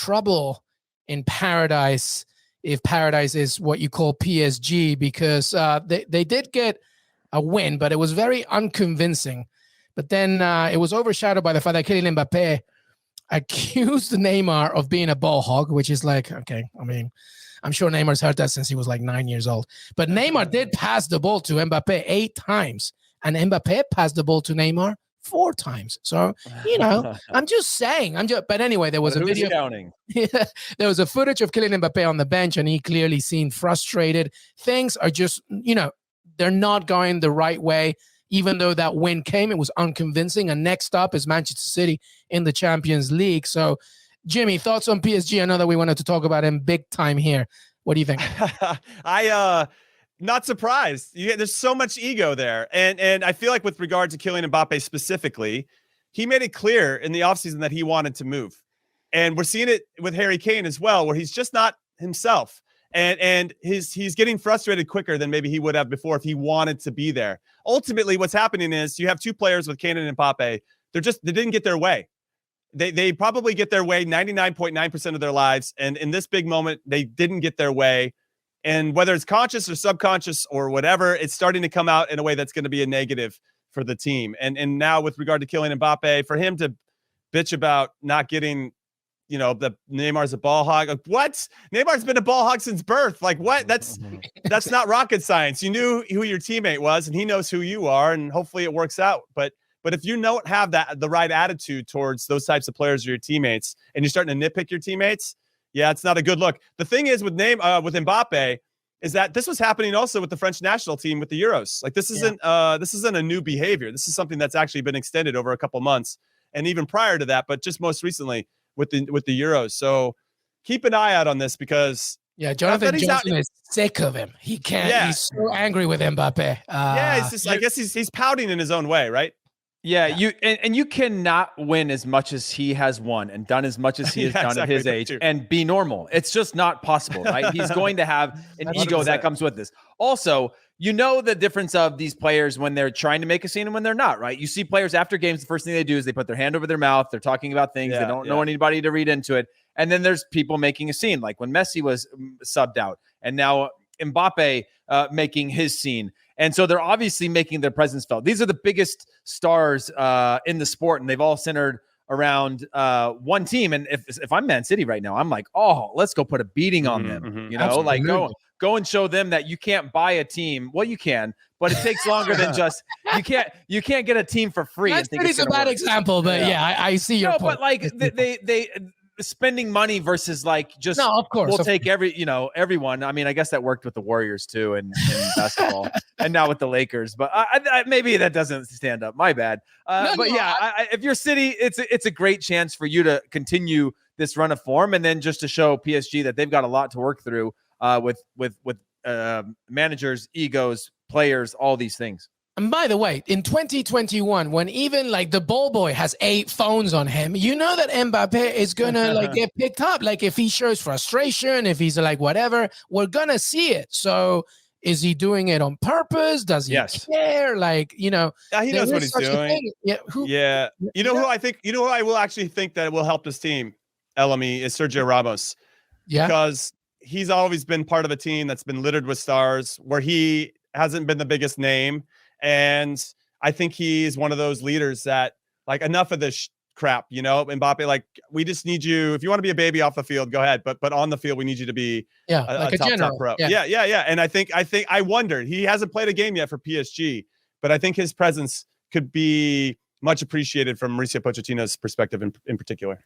trouble in paradise, if paradise is what you call PSG, because they did get a win, but it was very unconvincing. But then it was overshadowed by the fact that Kylian Mbappe accused Neymar of being a ball hog, which is like, okay, I mean, I'm sure Neymar's heard that since he was like 9 years old. But Neymar did pass the ball to Mbappe 8 times, and Mbappe passed the ball to Neymar 4 times. So, I'm just saying. But anyway, there was a video. Counting? There was a footage of Kylian Mbappe on the bench, and he clearly seemed frustrated. Things are just, they're not going the right way. Even though that win came, it was unconvincing. And next up is Manchester City in the Champions League. So, Jimmy, thoughts on PSG? I know that we wanted to talk about him big time here. What do you think? Not surprised. There's so much ego there. And I feel like with regard to Kylian Mbappe specifically, he made it clear in the offseason that he wanted to move. And we're seeing it with Harry Kane as well, where he's just not himself. And he's getting frustrated quicker than maybe he would have before if he wanted to be there. Ultimately, what's happening is you have 2 players with Kane and Mbappe. They didn't get their way. They probably get their way 99.9% of their lives. And in this big moment, they didn't get their way. And whether it's conscious or subconscious or whatever, it's starting to come out in a way that's going to be a negative for the team. And now with regard to Kylian Mbappe, for him to bitch about not getting, the Neymar's a ball hog. Like, what? Neymar's been a ball hog since birth. Like, what? That's not rocket science. You knew who your teammate was, and he knows who you are, and hopefully it works out. But if you don't have the right attitude towards those types of players or your teammates, and you're starting to nitpick your teammates, yeah, it's not a good look. The thing is with Mbappe is that this was happening also with the French national team with the Euros. Like this isn't a new behavior. This is something that's actually been extended over a couple months, and even prior to that, but just most recently with the Euros. So keep an eye out on this because Jonathan Johnson is sick of him. He can't. Yeah. He's so angry with Mbappe. It's just, I guess he's pouting in his own way, right? Yeah, you cannot win as much as he has won and done as much as he has done at his age and be normal. It's just not possible, right? He's going to have an ego that comes with this. Also, the difference of these players when they're trying to make a scene and when they're not, right? You see players after games, the first thing they do is they put their hand over their mouth. They're talking about things. They don't know anybody to read into it. And then there's people making a scene, like when Messi was subbed out and now Mbappe making his scene. And so they're obviously making their presence felt. These are the biggest stars in the sport, and they've all centered around one team. And if I'm Man City right now, I'm like, oh, let's go put a beating on them. Absolutely. Go and show them that you can't buy a team. Well, you can, but it takes longer than just you can't get a team for free. That's a bad example, but I see your point. But like they spending money versus like just of course we'll take everyone. I mean, I guess that worked with the Warriors too in basketball and now with the Lakers, but I maybe that doesn't stand up. My bad. If you're City, it's a great chance for you to continue this run of form and then just to show PSG that they've got a lot to work through with managers, egos, players, all these things. And by the way, in 2021, when even like the ball boy has 8 phones on him, you know that Mbappe is gonna like get picked up. Like if he shows frustration, if he's like whatever, we're gonna see it. So is he doing it on purpose? Does he care? Like, he knows what he's doing. Who I will actually think that will help this team, LME, is Sergio Ramos. Yeah. Because he's always been part of a team that's been littered with stars where he hasn't been the biggest name. And I think he's one of those leaders that like enough of this crap, Mbappe, like we just need you. If you want to be a baby off the field, go ahead. But on the field, we need you to be a top pro. Yeah. And I wondered, he hasn't played a game yet for PSG, but I think his presence could be much appreciated from Mauricio Pochettino's perspective in particular.